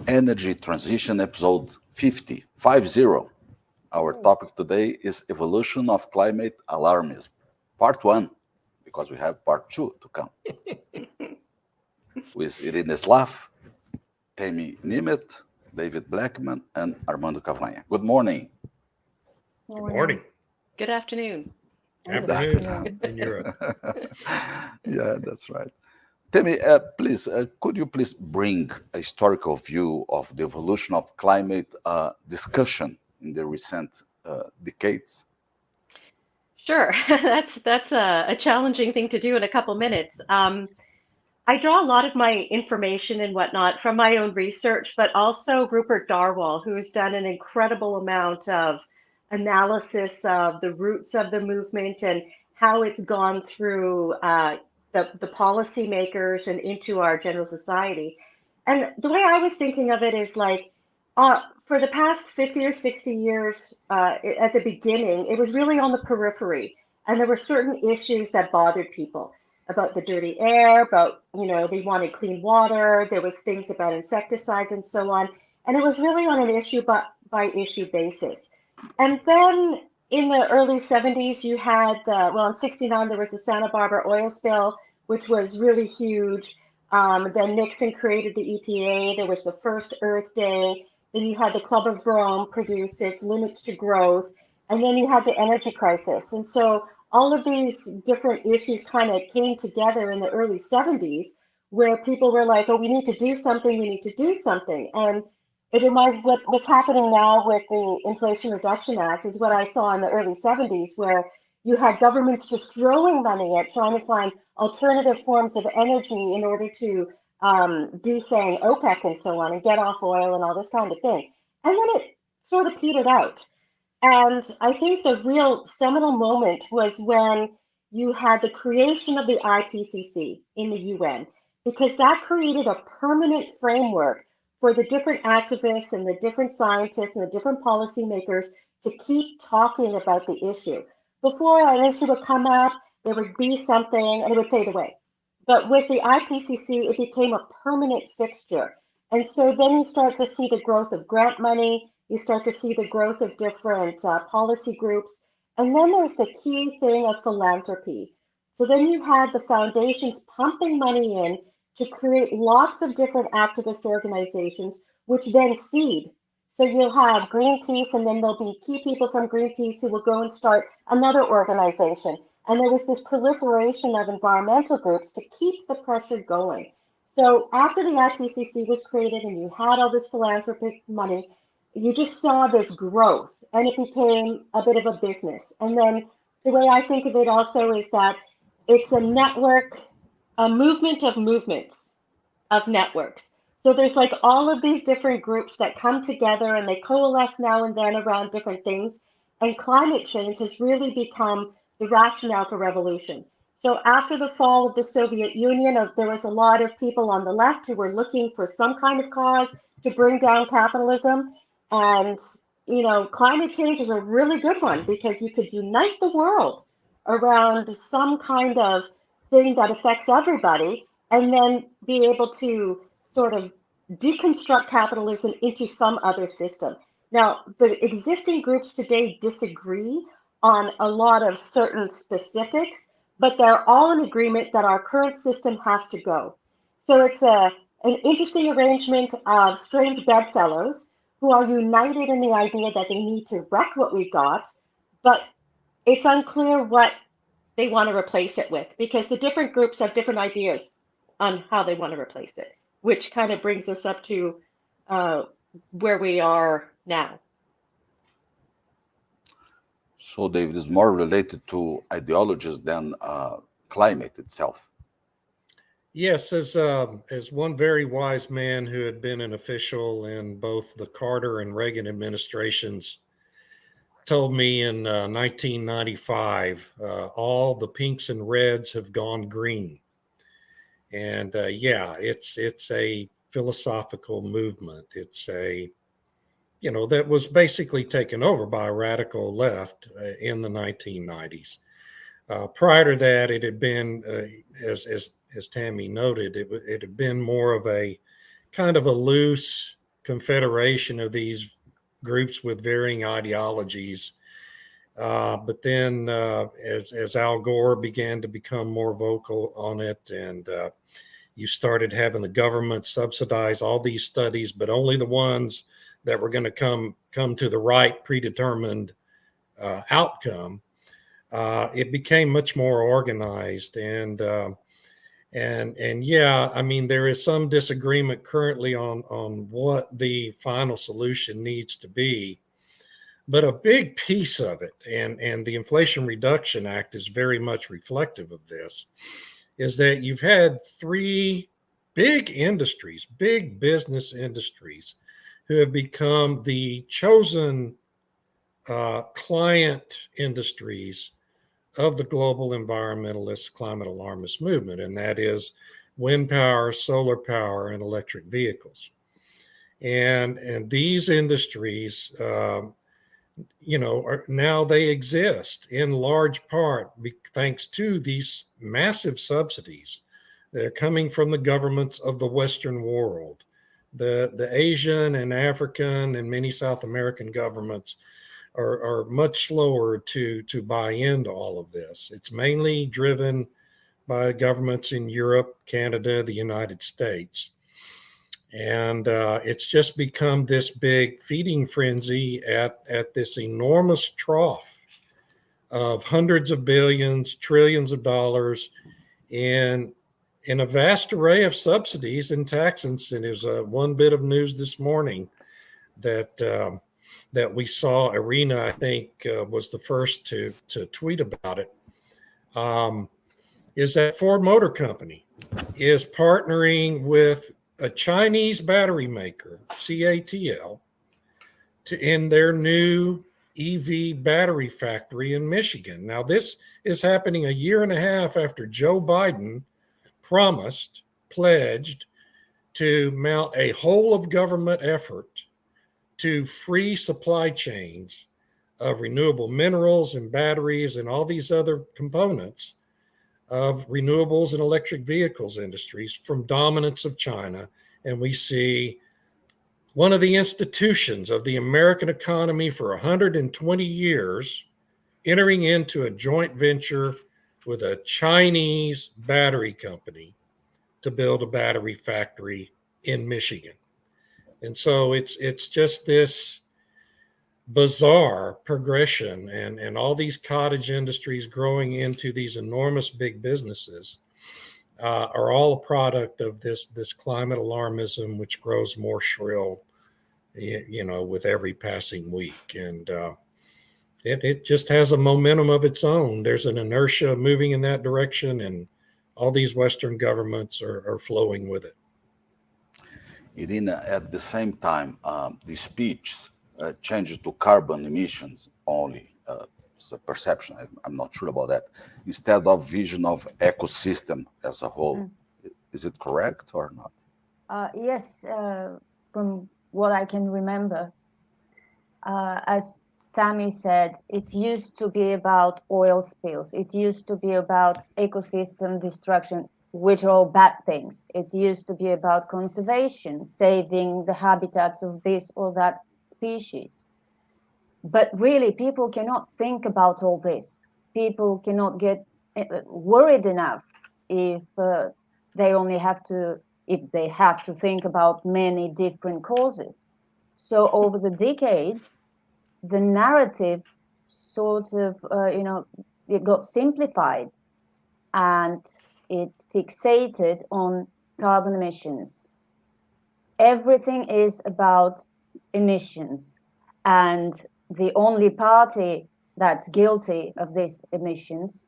Energy Transition, episode 50. Our topic today is Evolution of Climate Alarmism, part 1, because we have part 2 to come. With Irene Slav, Tammy Nimet, David Blackman, and Armando Cavanha. Good morning. Good morning. Good afternoon. Afternoon in Europe. Yeah, that's right. Tammy, please, could you please bring a historical view of the evolution of climate discussion in the recent decades? Sure, that's a challenging thing to do in a couple minutes. I draw a lot of my information and whatnot from my own research, but also Rupert Darwall, who has done an incredible amount of analysis of the roots of the movement and how it's gone through the policymakers and into our general society. And the way I was thinking of it is like, for the past 50 or 60 years, at the beginning, it was really on the periphery. And there were certain issues that bothered people about the dirty air, about, they wanted clean water. There was things about insecticides and so on. And it was really on an issue by issue basis. And then in the early 70s, you had in 69, there was the Santa Barbara oil spill, which was really huge. Then Nixon created the EPA. There was the first Earth Day. Then you had the Club of Rome produce its limits to growth. And then you had the energy crisis. And so all of these different issues kind of came together in the early 70s, where people were like, oh, we need to do something. And it reminds what's happening now with the Inflation Reduction Act is what I saw in the early 70s, where you had governments just throwing money at trying to find alternative forms of energy in order to defang OPEC and so on and get off oil and all this kind of thing. And then it sort of petered out. And I think the real seminal moment was when you had the creation of the IPCC in the UN, because that created a permanent framework for the different activists and the different scientists and the different policymakers to keep talking about the issue. Before an issue would come up, there would be something and it would fade away. But with the IPCC, it became a permanent fixture. And so then you start to see the growth of grant money, you start to see the growth of different policy groups. And then there's the key thing of philanthropy. So then you had the foundations pumping money in to create lots of different activist organizations, which then seed. So you'll have Greenpeace, and then there'll be key people from Greenpeace who will go and start another organization. And there was this proliferation of environmental groups to keep the pressure going. So after the IPCC was created and you had all this philanthropic money, you just saw this growth and it became a bit of a business. And then the way I think of it also is that it's a network, a movement of movements, of networks. So there's like all of these different groups that come together and they coalesce now and then around different things. And climate change has really become the rationale for revolution. So after the fall of the Soviet Union, there was a lot of people on the left who were looking for some kind of cause to bring down capitalism. And, climate change is a really good one because you could unite the world around some kind of thing that affects everybody and then be able to sort of deconstruct capitalism into some other system. Now, the existing groups today disagree on a lot of certain specifics, but they're all in agreement that our current system has to go. So it's an interesting arrangement of strange bedfellows who are united in the idea that they need to wreck what we've got, but it's unclear what they want to replace it with, because the different groups have different ideas on how they want to replace it, which kind of brings us up to where we are now. So, David, is more related to ideologies than climate itself. Yes, as one very wise man who had been an official in both the Carter and Reagan administrations told me in 1995, all the pinks and reds have gone green. And it's a philosophical movement. It's that was basically taken over by a radical left in the 1990s. Prior to that, it had been, as Tammy noted, it had been more of a kind of a loose confederation of these groups with varying ideologies. But then, as Al Gore began to become more vocal on it, and you started having the government subsidize all these studies, but only the ones that were going to come to the right predetermined outcome. It became much more organized, and yeah, I mean, there is some disagreement currently on what the final solution needs to be. But a big piece of it, and the Inflation Reduction Act is very much reflective of this, is that you've had three big industries, big business industries, who have become the chosen client industries of the global environmentalist climate alarmist movement, and that is wind power, solar power, and electric vehicles. And these industries, now they exist in large part thanks to these massive subsidies that are coming from the governments of the Western world. The Asian and African and many South American governments are much slower to buy into all of this. It's mainly driven by governments in Europe, Canada, the United States. And it's just become this big feeding frenzy at this enormous trough of hundreds of billions, trillions of dollars in a vast array of subsidies and tax incentives. One bit of news this morning that we saw, Arena, I think, was the first to tweet about it, is that Ford Motor Company is partnering with a Chinese battery maker, CATL, in their new EV battery factory in Michigan. Now, this is happening a year and a half after Joe Biden pledged to mount a whole of government effort to free supply chains of renewable minerals and batteries and all these other components of renewables and electric vehicles industries from dominance of China. And we see one of the institutions of the American economy for 120 years entering into a joint venture with a Chinese battery company to build a battery factory in Michigan. And so it's just this bizarre progression, and all these cottage industries growing into these enormous big businesses are all a product of this climate alarmism, which grows more shrill, with every passing week. And it just has a momentum of its own. There's an inertia moving in that direction, and all these Western governments are flowing with it. Irina, at the same time, the speech changes to carbon emissions only. It's a perception. I'm not sure about that. Instead of vision of ecosystem as a whole. Is it correct or not? Yes, from what I can remember. As Tammy said, it used to be about oil spills. It used to be about ecosystem destruction, which are all bad things. It used to be about conservation, saving the habitats of this or that species. But really, people cannot think about all this. People cannot get worried enough if they have to think about many different causes. So over the decades, the narrative sort of, it got simplified, and it fixated on carbon emissions. Everything is about emissions, and the only party that's guilty of these emissions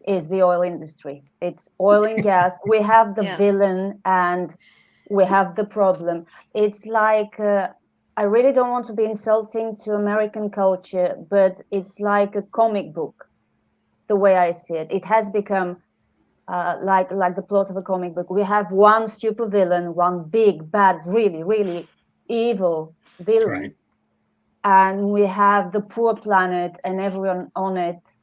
is the oil industry. It's oil and gas. We have the villain and we have the problem. It's like, I really don't want to be insulting to American culture, but it's like a comic book, the way I see it. It has become like the plot of a comic book. We have one super villain, one big, bad, really, really evil villain. Right. And we have the poor planet and everyone on it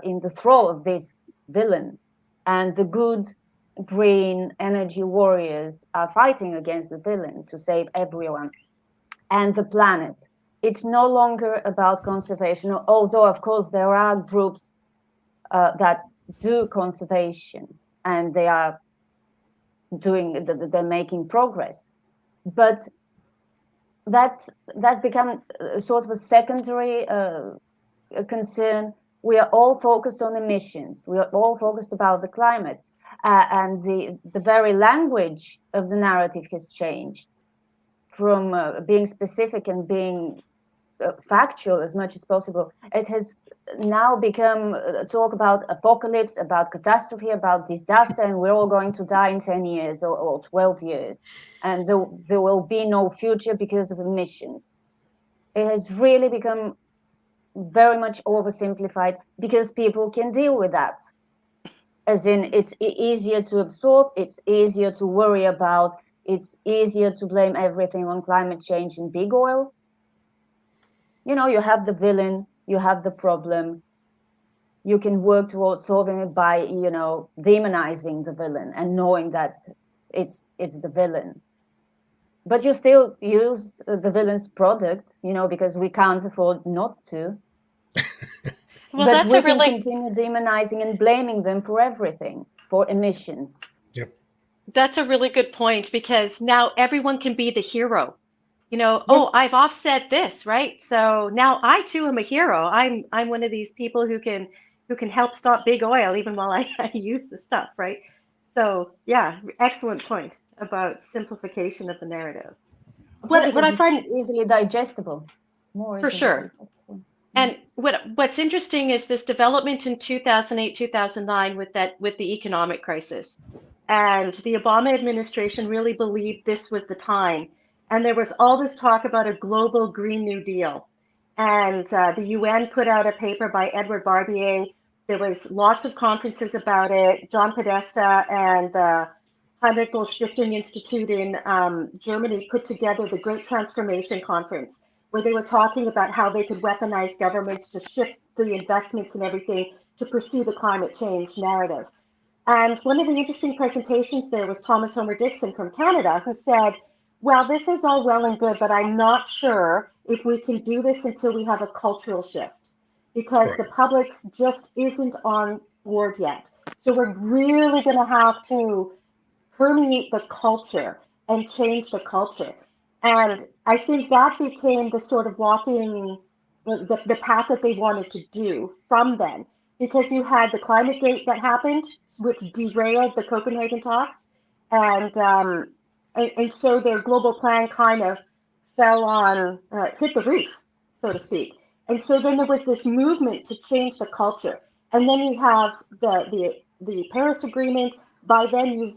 in the thrall of this villain. And the good green energy warriors are fighting against the villain to save everyone and the planet. It's no longer about conservation, although of course there are groups that do conservation and they are they're making progress, but that's become sort of a secondary concern. We are all focused on emissions. We are all focused about the climate, and the very language of the narrative has changed from being specific and being factual as much as possible. It has now become talk about apocalypse, about catastrophe, about disaster, and we're all going to die in 10 years or 12 years, and there will be no future because of emissions. It has really become very much oversimplified because people can deal with that. As in, it's easier to absorb, it's easier to worry about, it's easier to blame everything on climate change and big oil. You know, you have the villain, you have the problem. You can work towards solving it by, you know, demonizing the villain and knowing that it's the villain. But you still use the villain's product, you know, because we can't afford not to. Well, but that's we a can really continue demonizing and blaming them for everything, for emissions. Yep. that's a really good point because now everyone can be the hero. You know, Yes, oh, I've offset this, right? So now I too am a hero. I'm one of these people who can help stop big oil even while I use the stuff, right? So yeah, excellent point about simplification of the narrative. yeah, What because I it's find easily digestible, more for easily sure. digestible. And what's interesting is this development in 2008, 2009 with the economic crisis. And the Obama administration really believed this was the time. And there was all this talk about a global Green New Deal. And the UN put out a paper by Edward Barbier. There was lots of conferences about it. John Podesta and the Heinrich Böll Stiftung Institute in Germany put together the Great Transformation Conference, where they were talking about how they could weaponize governments to shift the investments and everything to pursue the climate change narrative. And one of the interesting presentations there was Thomas Homer Dixon from Canada, who said, well, this is all well and good, but I'm not sure if we can do this until we have a cultural shift because the Right. public just isn't on board yet. So we're really going to have to permeate the culture and change the culture. And I think that became the sort of walking the path that they wanted to do from then, because you had the climate gate that happened, which derailed the Copenhagen talks, and and so their global plan kind of fell on hit the roof, so to speak. And so then there was this movement to change the culture, and then you have the Paris Agreement. By then,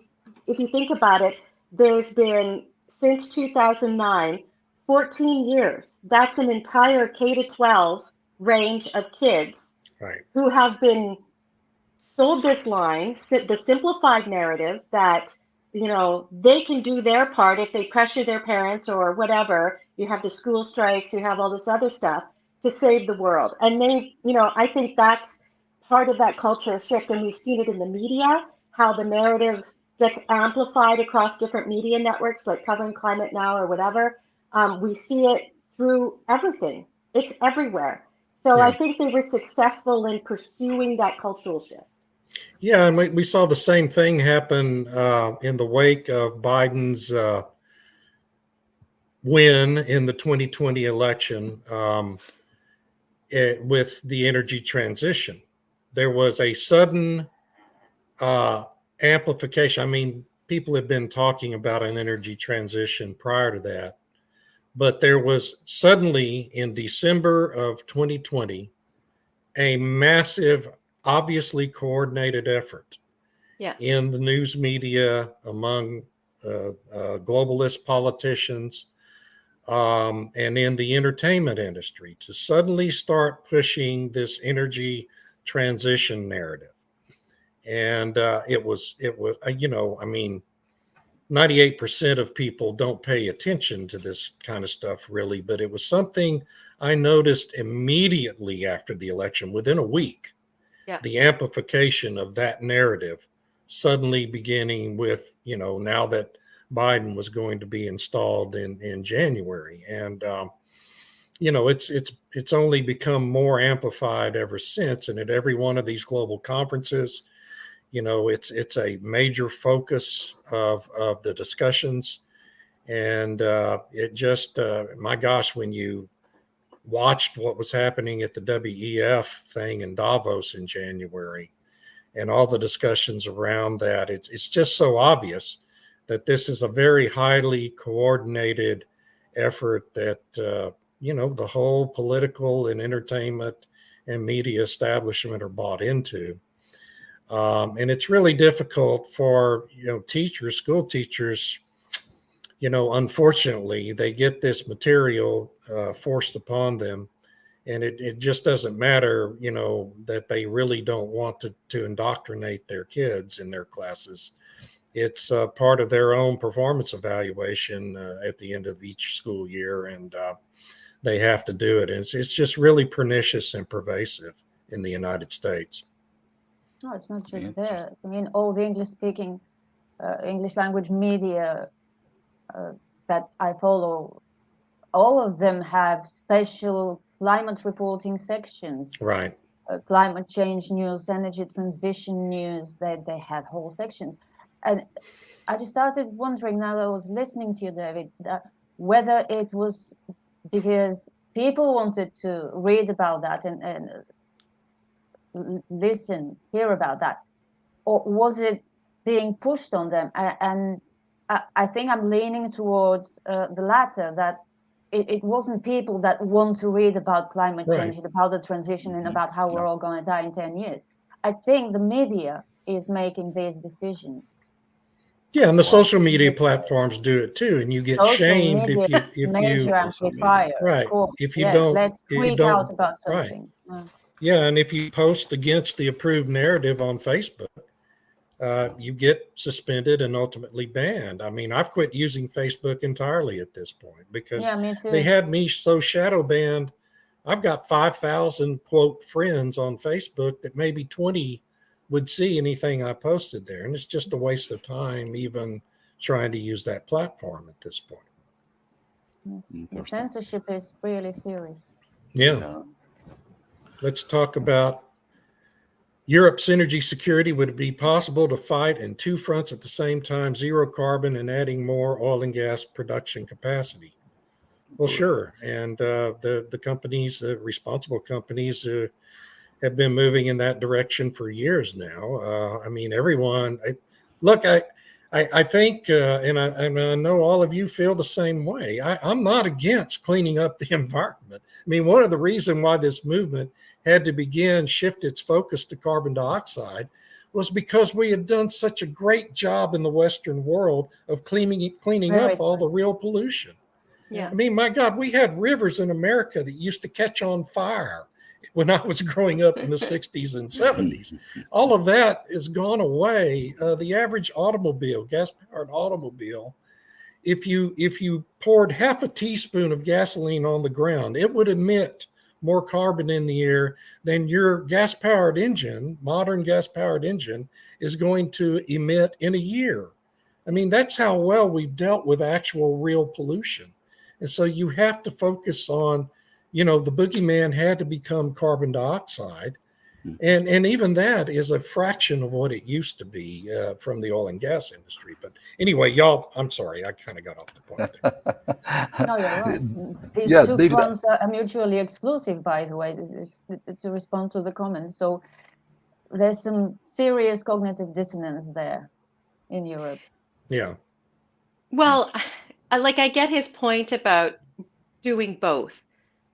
if you think about it, there's been since 2009, 14 years. That's an entire K to 12 range of kids Right. who have been sold this line, the simplified narrative that, you know, they can do their part if they pressure their parents or whatever. You have the school strikes, you have all this other stuff to save the world. And they, you know, I think that's part of that cultural shift. And we've seen it in the media, how the narrative gets amplified across different media networks like Covering Climate Now or whatever. We see it through everything, it's everywhere. So I Yeah. think they were successful in pursuing that cultural shift. Yeah, and we saw the same thing happen in the wake of Biden's win in the 2020 election with the energy transition. There was a sudden amplification. I mean, people had been talking about an energy transition prior to that, but there was suddenly in December of 2020 a massive, obviously coordinated effort Yes. in the news media, among globalist politicians, and in the entertainment industry to suddenly start pushing this energy transition narrative. And you know, I mean, 98% of people don't pay attention to this kind of stuff really, but it was something I noticed immediately after the election, within a week, Yeah. the amplification of that narrative suddenly beginning with, now that Biden was going to be installed in January. And, it's only become more amplified ever since. And at every one of these global conferences, it's a major focus of the discussions. And it just, my gosh, when you watched what was happening at the WEF thing in Davos in January and all the discussions around that, it's just so obvious that this is a very highly coordinated effort that, the whole political and entertainment and media establishment are bought into. And it's really difficult for, teachers, school teachers. Unfortunately, they get this material forced upon them, and it just doesn't matter, that they really don't want to indoctrinate their kids in their classes. It's part of their own performance evaluation at the end of each school year, and they have to do it. And it's just really pernicious and pervasive in the United States. No, it's not just there. I mean, all the English-speaking, English language media that I follow, all of them have special climate reporting sections. Right. Climate change news, energy transition news, they have whole sections. And I just started wondering, now that I was listening to you, David, whether it was because people wanted to read about that and hear about that, or was it being pushed on them? And I think I'm leaning towards the latter, that it wasn't people that want to read about climate change, about the transition, and about how we're all going to die in 10 years. I think the media is making these decisions. Yeah, and the social media platforms do it too, and you get social shamed media, if major you amplifier, right. Of course. If you yes, don't, let's tweet out about something. Right. Yeah, and if you post against the approved narrative on Facebook, you get suspended and ultimately banned. I mean, I've quit using Facebook entirely at this point because they had me so shadow banned. I've got 5,000 quote friends on Facebook that maybe 20 would see anything I posted there. And it's just a waste of time even trying to use that platform at this point. Yes, the censorship is really serious. Yeah. Let's talk about Europe's energy security. Would it be possible to fight in two fronts at the same time, zero carbon and adding more oil and gas production capacity? Well, sure. And the companies, the responsible companies, have been moving in that direction for years now. I mean, everyone. I think, and I know all of you feel the same way. I'm not against cleaning up the environment. I mean, one of the reasons why this movement had to shift its focus to carbon dioxide was because we had done such a great job in the Western world of cleaning up all the real pollution. Yeah. I mean, my God, we had rivers in America that used to catch on fire when I was growing up in the 60s and 70s. All of that has gone away. The average automobile, gas-powered automobile, if you poured half a teaspoon of gasoline on the ground, it would emit more carbon in the air than your gas-powered engine, modern gas-powered engine, is going to emit in a year. I mean, that's how well we've dealt with actual real pollution. And so you have to focus on, the boogeyman had to become carbon dioxide. And even that is a fraction of what it used to be from the oil and gas industry. But anyway, y'all, I'm sorry, I kind of got off the point there. No, you're right. These two fronts are mutually exclusive, by the way, to respond to the comments. So there's some serious cognitive dissonance there in Europe. Yeah. Well, I get his point about doing both,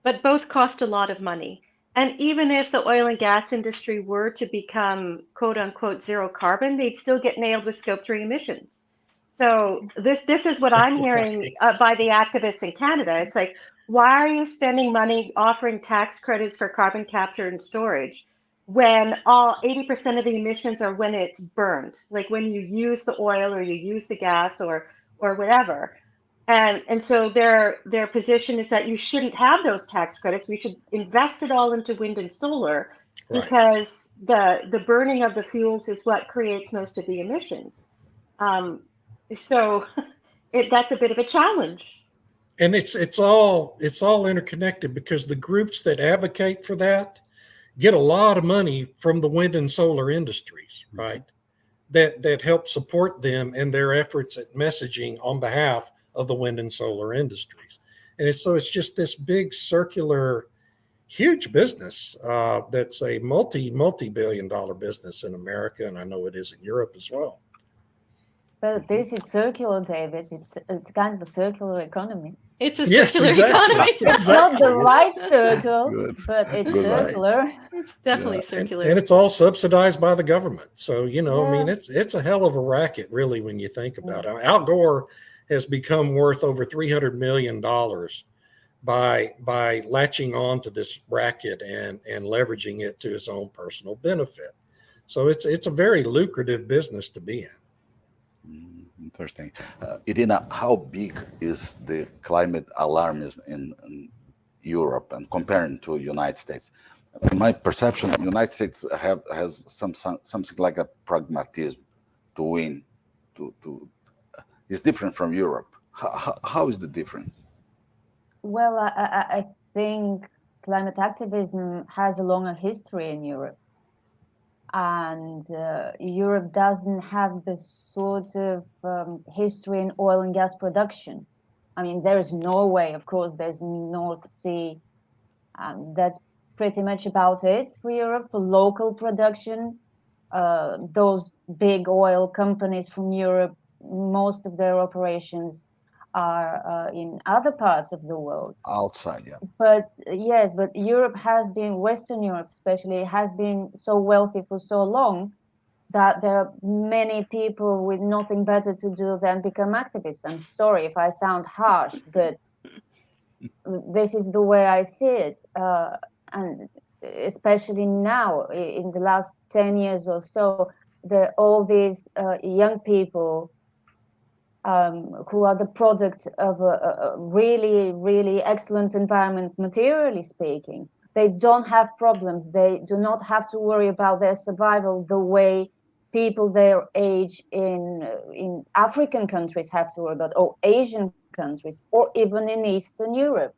but both cost a lot of money. And even if the oil and gas industry were to become quote unquote zero carbon, they'd still get nailed with Scope 3 emissions. So this is what I'm hearing by the activists in Canada. It's like, why are you spending money offering tax credits for carbon capture and storage when all 80% of the emissions are when it's burned, like when you use the oil or you use the gas or whatever. And so their position is that you shouldn't have those tax credits. We should invest it all into wind and solar Right. because the burning of the fuels is what creates most of the emissions. Um, so that's a bit of a challenge. And it's all interconnected because the groups that advocate for that get a lot of money from the wind and solar industries, right? That help support them in their efforts at messaging on behalf of the wind and solar industries. And it's just this big circular, huge business that's a multi-billion-dollar business in America, and I know it is in Europe as well. But this is circular, David. It's kind of a circular economy. It's a Yes, circular exactly. economy. It's not the Exactly. right circle, Good. but it's Good line. circular. It's definitely Yeah. circular. And it's all subsidized by the government. So, I Yeah. mean, it's a hell of a racket, really, when you think Yeah. about it. Al Gore has become worth over $300 million by latching on to this racket and leveraging it to his own personal benefit. So it's a very lucrative business to be in. Interesting. Irina, how big is the climate alarmism in Europe and comparing to United States? In my perception, United States has something like a pragmatism to win. To It's different from Europe. How is the difference? Well, I think climate activism has a longer history in Europe. And Europe doesn't have the sort of history in oil and gas production. I mean, there's Norway, of course, there's North Sea. That's pretty much about it for Europe, for local production. Those big oil companies from Europe, most of their operations are in other parts of the world. Outside, yeah. But yes, but Europe has been, Western Europe especially, has been so wealthy for so long that there are many people with nothing better to do than become activists. I'm sorry if I sound harsh, but this is the way I see it. And especially now, in the last 10 years or so, all these young people who are the product of a really, really excellent environment, materially speaking. They don't have problems. They do not have to worry about their survival the way people their age in African countries have to worry about, or Asian countries, or even in Eastern Europe.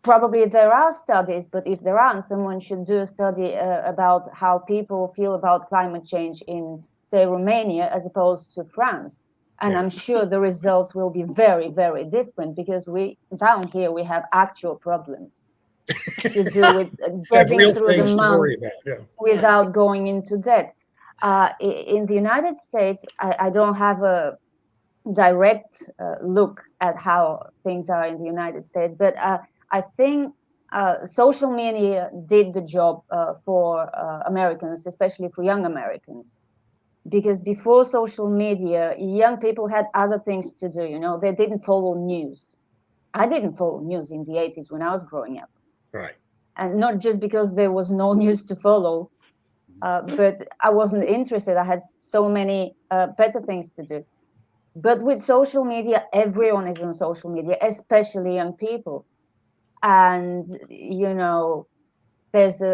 Probably there are studies, but if there aren't, someone should do a study about how people feel about climate change in, say, Romania as opposed to France. And Yeah. I'm sure the results will be very, very different because down here we have actual problems to do with Have getting real through the things to month worry about. Yeah. without going into debt. In the United States, I don't have a direct look at how things are in the United States, but I think social media did the job for Americans, especially for young Americans, because before social media, young people had other things to do. They didn't follow news. I didn't follow news in the 80s when I was growing up, Right. and not just because there was no news to follow, but I wasn't interested. I had so many better things to do. But with social media, everyone is on social media, especially young people. And, there's a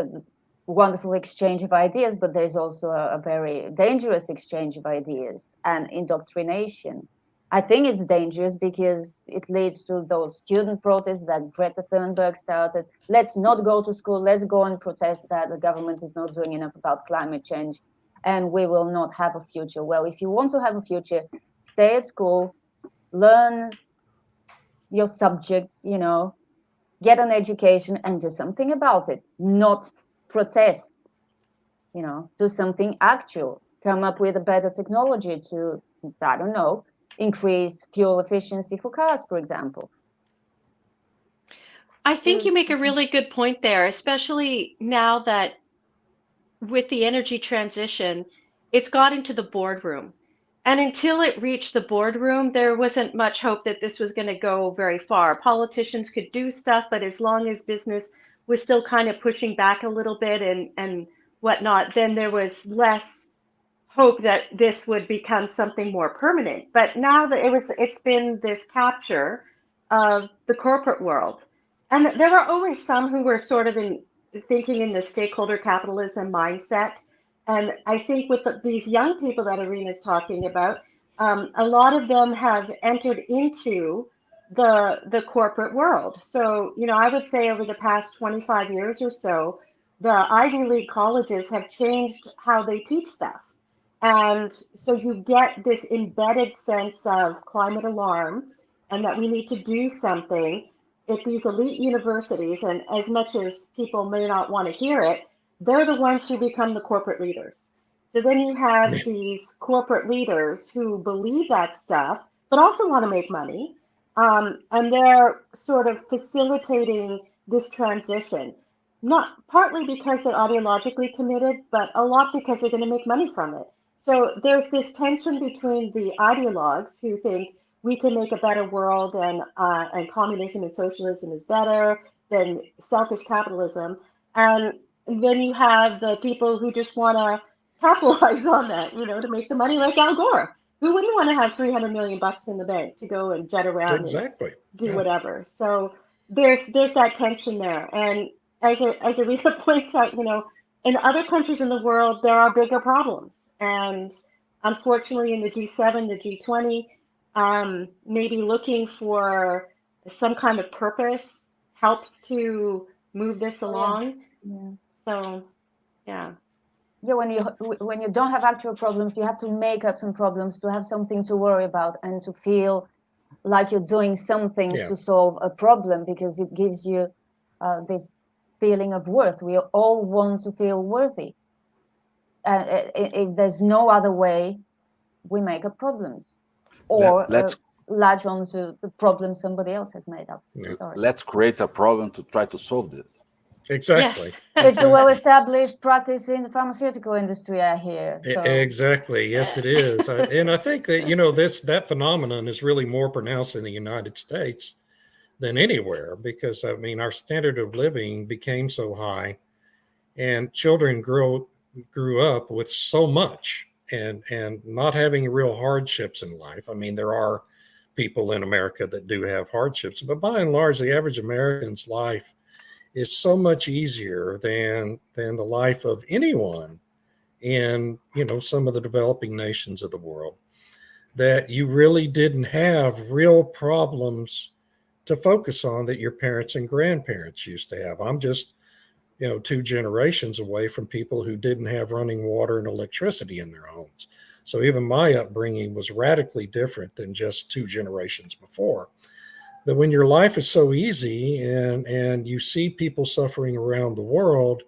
wonderful exchange of ideas, but there's also a very dangerous exchange of ideas and indoctrination. I think it's dangerous because it leads to those student protests that Greta Thunberg started. Let's not go to school. Let's go and protest that the government is not doing enough about climate change and we will not have a future. Well, if you want to have a future, stay at school, learn your subjects, get an education and do something about it, not protest, do something actual, come up with a better technology to, I don't know, increase fuel efficiency for cars, for example. I think So, you make a really good point there, especially now that with the energy transition, it's got into the boardroom. And until it reached the boardroom, there wasn't much hope that this was going to go very far. Politicians could do stuff, but as long as business was still kind of pushing back a little bit and whatnot, then there was less hope that this would become something more permanent. But now that it's been this capture of the corporate world. And there were always some who were sort of thinking in the stakeholder capitalism mindset. And I think with these young people that Arena's talking about, a lot of them have entered into the corporate world. So, I would say over the past 25 years or so, the Ivy League colleges have changed how they teach stuff. And so you get this embedded sense of climate alarm and that we need to do something at these elite universities. And as much as people may not want to hear it, they're the ones who become the corporate leaders. So then you have these corporate leaders who believe that stuff, but also want to make money. And they're sort of facilitating this transition, not partly because they're ideologically committed, but a lot because they're going to make money from it. So there's this tension between the ideologues who think we can make a better world and communism and socialism is better than selfish capitalism. And then you have the people who just want to capitalize on that, to make the money like Al Gore. Who wouldn't want to have 300 million bucks in the bank to go and jet around Exactly. and do whatever? So there's that tension there. And as Aretha points out, in other countries in the world, there are bigger problems. And unfortunately, in the G7, the G20, maybe looking for some kind of purpose helps to move this along. Yeah. So, yeah. Yeah, when you don't have actual problems, you have to make up some problems to have something to worry about and to feel like you're doing something to solve a problem, because it gives you this feeling of worth. We all want to feel worthy. If there's no other way, we make up problems or latch on to the problem somebody else has made up. Let's create a problem to try to solve this. Exactly. Yes. It's a well-established practice in the pharmaceutical industry, I hear. So. Exactly. Yes, it is. And I think that, that phenomenon is really more pronounced in the United States than anywhere, because, our standard of living became so high and children grew up with so much and not having real hardships in life. There are people in America that do have hardships, but by and large, the average American's life is so much easier than the life of anyone in some of the developing nations of the world, that you really didn't have real problems to focus on that your parents and grandparents used to have. I'm just 2 generations away from people who didn't have running water and electricity in their homes. So even my upbringing was radically different than just 2 generations before. But when your life is so easy and you see people suffering around the world,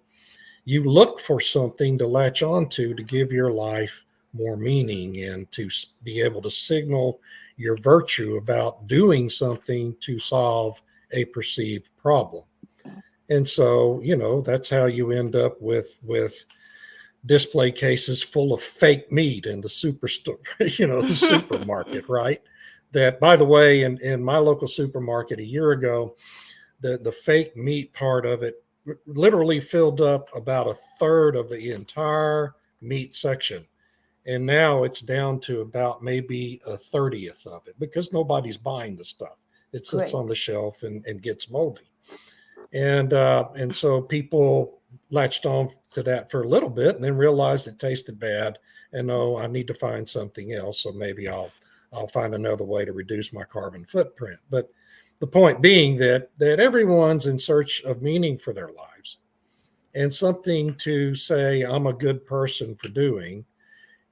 you look for something to latch onto to give your life more meaning and to be able to signal your virtue about doing something to solve a perceived problem. And so, that's how you end up with display cases full of fake meat in the superstore, the supermarket, right? That, by the way, in my local supermarket a year ago, the fake meat part of it literally filled up about a third of the entire meat section. And now it's down to about maybe a 30th of it, because nobody's buying the stuff. It sits on the shelf and gets moldy. And so people latched on to that for a little bit and then realized it tasted bad. And I need to find something else. So maybe I'll find another way to reduce my carbon footprint. But the point being that everyone's in search of meaning for their lives and something to say, I'm a good person for doing.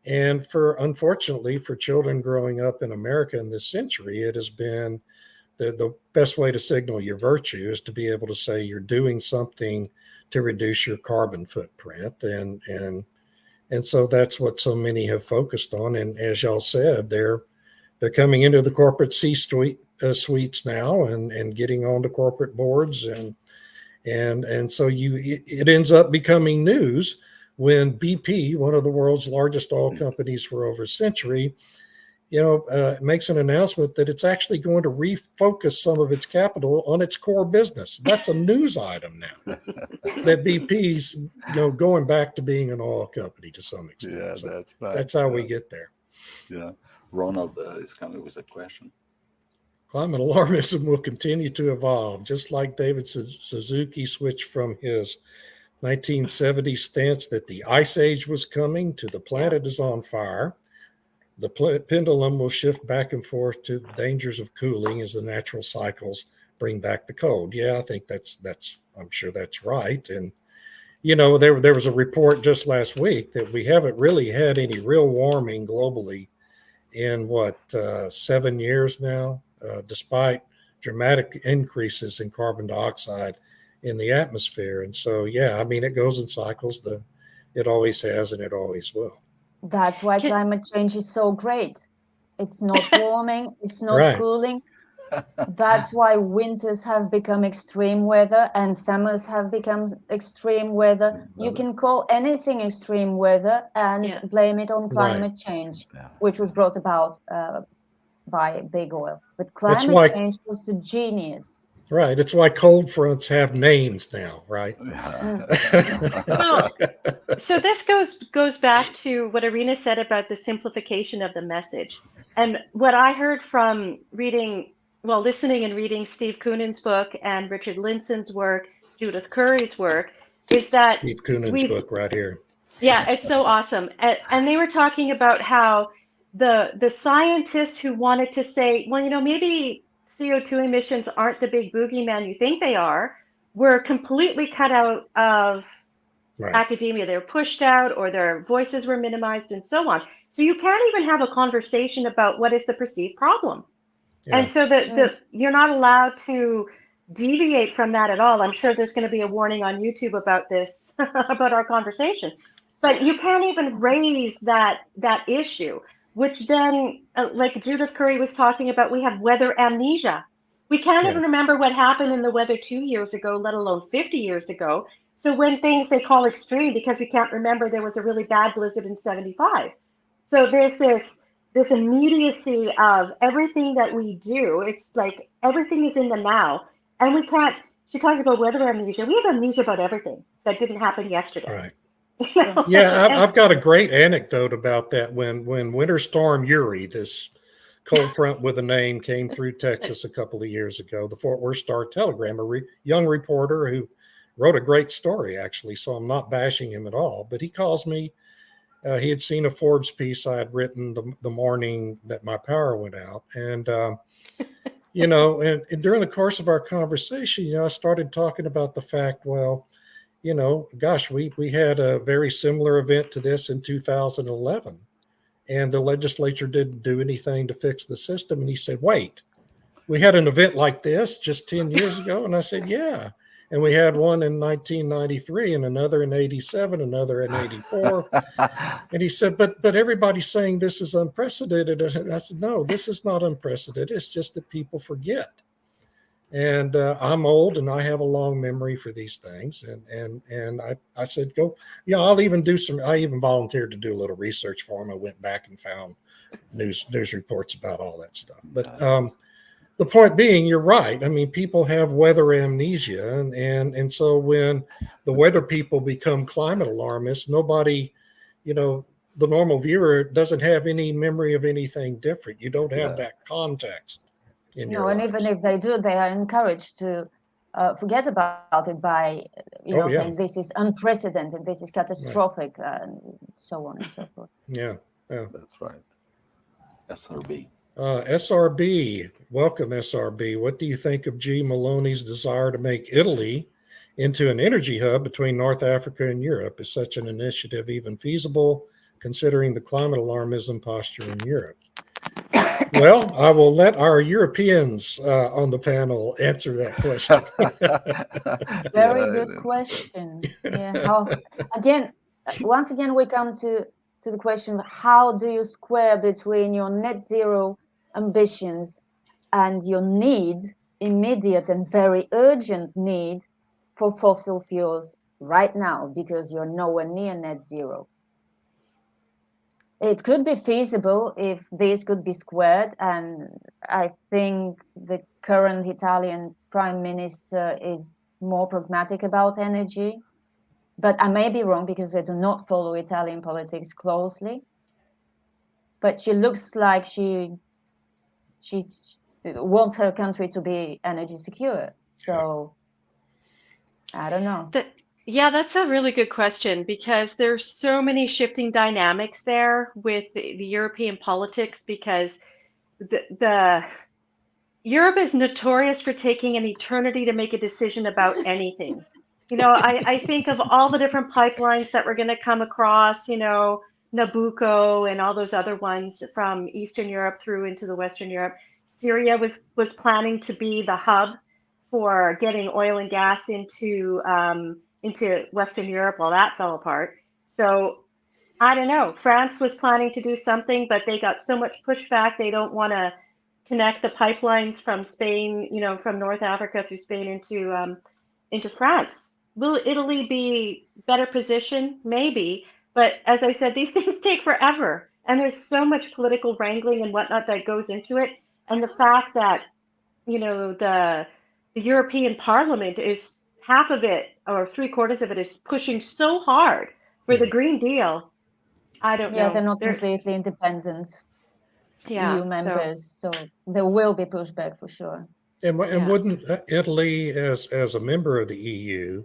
And unfortunately, for children growing up in America in this century, it has been the best way to signal your virtue is to be able to say you're doing something to reduce your carbon footprint. And so that's what so many have focused on. And as y'all said, they're coming into the corporate suites now and getting onto corporate boards. And so it ends up becoming news when BP, one of the world's largest oil companies for over a century, makes an announcement that it's actually going to refocus some of its capital on its core business. That's a news item now. That BP's, going back to being an oil company to some extent. Yeah, so that's right. That's how we get there. Yeah. Ronald is coming with a question. Climate alarmism will continue to evolve, just like David Suzuki switched from his 1970 stance that the ice age was coming to the planet is on fire. The pendulum will shift back and forth to the dangers of cooling as the natural cycles bring back the cold. Yeah, I think that's I'm sure that's right. And there was a report just last week that we haven't really had any real warming globally in 7 years now, despite dramatic increases in carbon dioxide in the atmosphere. And so, yeah, I mean, it goes in cycles. It always has, and it always will. That's why climate change is so great. It's not warming, it's not Right. cooling. That's why winters have become extreme weather and summers have become extreme weather. You can call anything extreme weather and blame it on climate change, which was brought about by big oil. But climate change was a genius. Right. It's why cold fronts have names now, right? Well, so this goes back to what Irina said about the simplification of the message. And what I heard from listening and reading Steve Koonen's book and Richard Linson's work, Judith Curry's work, is that Steve Koonen's book right here. Yeah, it's so awesome. And they were talking about how the scientists who wanted to say, well, maybe CO2 emissions aren't the big boogeyman you think they are, were completely cut out of academia. They were pushed out, or their voices were minimized, and so on. So you can't even have a conversation about what is the perceived problem. Yeah. And so you're not allowed to deviate from that at all. I'm sure there's going to be a warning on YouTube about this, about our conversation. But you can't even raise that issue, which then, like Judith Curry was talking about, we have weather amnesia. We can't even remember what happened in the weather 2 years ago, let alone 50 years ago. So when things they call extreme, because we can't remember there was a really bad blizzard in 75. So there's this immediacy of everything that we do. It's like everything is in the now. And we can't, she talks about weather amnesia. We have amnesia about everything that didn't happen yesterday. Right. Yeah, I've got a great anecdote about that. When Winter Storm Uri, this cold front with a name, came through Texas a couple of years ago, the Fort Worth Star-Telegram, a young reporter who wrote a great story, actually, so I'm not bashing him at all. But he calls me. He had seen a Forbes piece I had written the morning that my power went out. And, and during the course of our conversation, I started talking about the fact, well, gosh, we had a very similar event to this in 2011, and the legislature didn't do anything to fix the system. And he said, wait, we had an event like this just 10 years ago? And I said, yeah. And we had one in 1993 and another in 87, another in 84. And he said, but everybody's saying this is unprecedented. And I said, no, this is not unprecedented. It's just that people forget. And I'm old and I have a long memory for these things. And I said, go, I even volunteered to do a little research for him. I went back and found news reports about all that stuff. But the point being, you're right. I mean, people have weather amnesia. And so when the weather people become climate alarmists, nobody, the normal viewer doesn't have any memory of anything different. You don't have that context. And even if they do, they are encouraged to forget about it by, saying this is unprecedented, this is catastrophic, and so on and so forth. Yeah, that's right. SRB. SRB, welcome, SRB. What do you think of G. Maloney's desire to make Italy into an energy hub between North Africa and Europe? Is such an initiative even feasible, considering the climate alarmism posture in Europe? Well, I will let our Europeans on the panel answer that question. Very good question. Yeah. Once again, we come to the question of how do you square between your net zero ambitions and your immediate and very urgent need for fossil fuels right now, because you're nowhere near net zero. It could be feasible if this could be squared, and I think the current Italian Prime Minister is more pragmatic about energy, but I may be wrong because I do not follow Italian politics closely. But she looks like she wants her country to be energy secure. So I don't know. Yeah, that's a really good question because there's so many shifting dynamics there with the European politics because the Europe is notorious for taking an eternity to make a decision about anything. I think of all the different pipelines that we're going to come across, Nabucco and all those other ones from Eastern Europe through into the Western Europe. Syria was planning to be the hub for getting oil and gas into Western Europe. Well, that fell apart. So I don't know. France was planning to do something, but they got so much pushback. They don't want to connect the pipelines from Spain, from North Africa through Spain into France. Will Italy be better positioned? Maybe. But as I said, these things take forever. And there's so much political wrangling and whatnot that goes into it. And the fact that, the European Parliament is half of it or three-quarters of it is pushing so hard for the Green Deal. I don't know. They're not completely independent EU so members, so there will be pushback for sure. And Yeah. wouldn't Italy, as a member of the EU,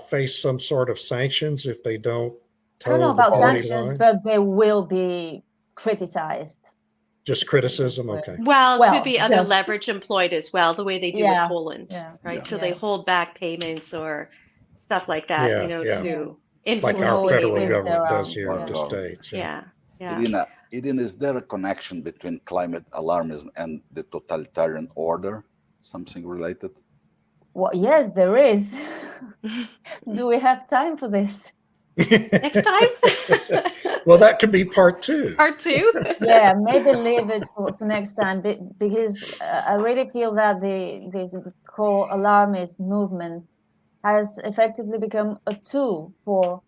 face some sort of sanctions if they don't I don't know toe the about party sanctions, line? but they will be criticized. Just criticism? Okay. Well, Well, could be other just- leverage employed as well, the way they do Yeah, with Poland, yeah, right? Yeah. So they Yeah. hold back payments or stuff like that, Yeah, yeah. to Like influence our always federal twist government their does arm. here Yeah. to states. Yeah, yeah. Irina, is there a connection between climate alarmism and the totalitarian order? Something related? Well, yes, there is. Do we have time for this? Next time? Well, that could be part 2. Part 2? Yeah, maybe leave it for next time because I really feel that this whole alarmist movement has effectively become a tool for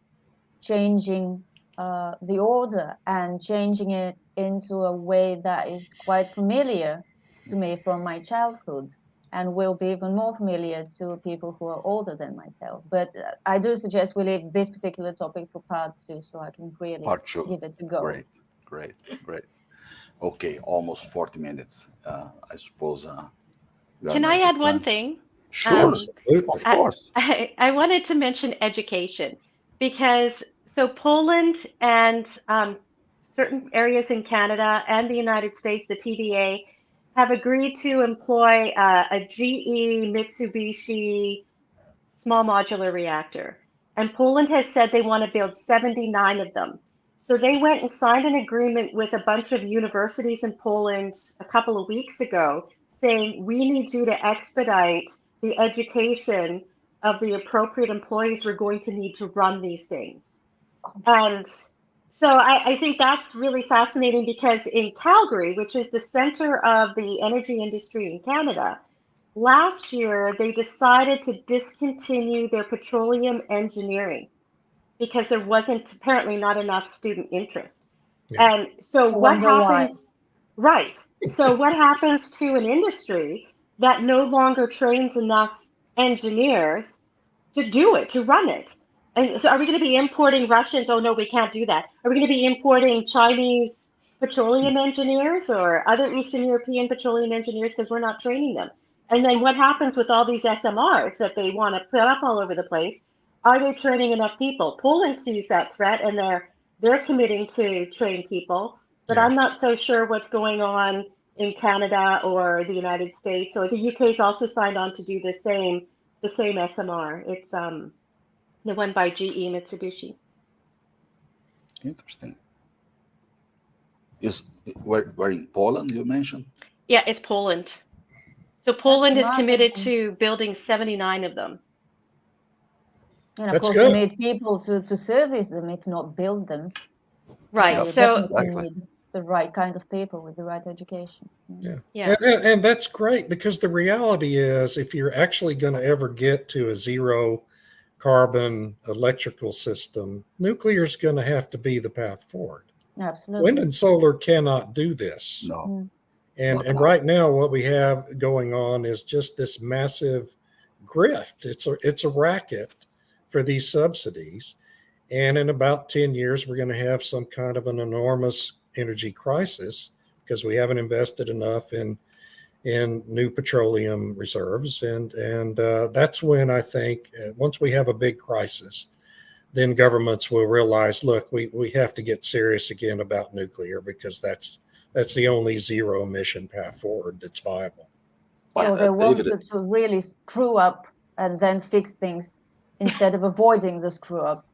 changing the order and changing it into a way that is quite familiar to me from my childhood and will be even more familiar to people who are older than myself. But I do suggest we leave this particular topic for part 2 so I can really Part 2. give it a go. Great. Okay, almost 40 minutes. I suppose. Can I add one thing? Sure, Absolutely. of course. I wanted to mention education because so Poland and certain areas in Canada and the United States, the TVA, have agreed to employ a GE Mitsubishi small modular reactor. And Poland has said they want to build 79 of them. So they went and signed an agreement with a bunch of universities in Poland a couple of weeks ago saying, we need you to expedite the education of the appropriate employees we're going to need to run these things. And so I think that's really fascinating because in Calgary, which is the center of the energy industry in Canada, last year they decided to discontinue their petroleum engineering because there wasn't apparently not enough student interest. Yeah. And so what happens? Right. So what happens to an industry that no longer trains enough engineers to do it, to run it? And so are we going to be importing Russians? Oh, no, we can't do that. Are we going to be importing Chinese petroleum engineers or other Eastern European petroleum engineers because we're not training them? And then what happens with all these SMRs that they want to put up all over the place? Are they training enough people? Poland sees that threat and they're committing to train people, but Yeah. I'm not so sure what's going on in Canada or the United States. Or the UK's also signed on to do the same SMR. It's the one by GE Mitsubishi. Interesting. We're in Poland, you mentioned? Yeah, it's Poland. So Poland is smart, committed okay. to building 79 of them. And of That's course, good. we need people to service them, if not build them. Right. You So definitely Exactly. need the right kind of people with the right education. yeah. And that's great because the reality is if you're actually going to ever get to a zero carbon electrical system, nuclear is going to have to be the path forward. Absolutely. Wind and solar cannot do this. No. And right now, what we have going on is just this massive grift. It's a racket for these subsidies. And in about 10 years, we're going to have some kind of an enormous energy crisis because we haven't invested enough in in new petroleum reserves, and that's when I think once we have a big crisis, then governments will realize, look, we have to get serious again about nuclear, because that's the only zero emission path forward that's viable. So But they David, wanted to really screw up and then fix things instead of avoiding the screw up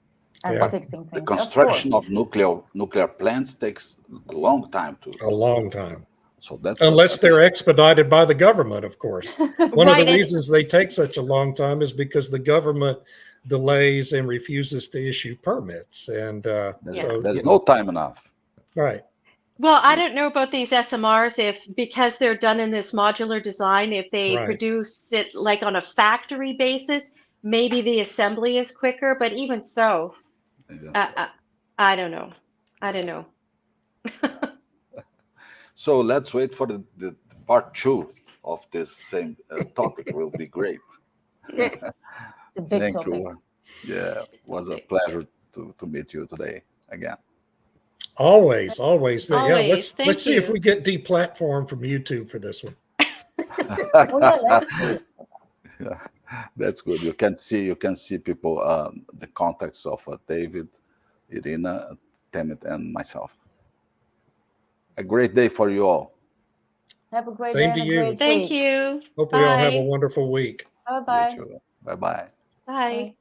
and Yeah. fixing the things. construction Of course. of nuclear plants takes a long time to. A long time. So that's Unless they're expedited by the government, of course. One of Right, the and- reasons they take such a long time is because the government delays and refuses to issue permits. And there's no time enough. right. Well, I don't know about these SMRs, if because they're done in this modular design, if they Right. produce it like on a factory basis, maybe the assembly is quicker, but even so, I don't know. I don't know. So let's wait for the part 2 of this same topic. Will be great. It's a big Thank topic. you. Yeah, it was a pleasure to meet you today again. Always. Yeah, Always. let's Thank see if you. we get deplatformed from YouTube for this one. Oh yeah, let's see. Yeah, that's good. You can see people, the contacts of David, Irina, Temet, and myself. A great day for you all. Have a great Same day to and a you. great Thank week. you. Hope we all have a Bye. wonderful week. Bye bye. Bye bye. Bye.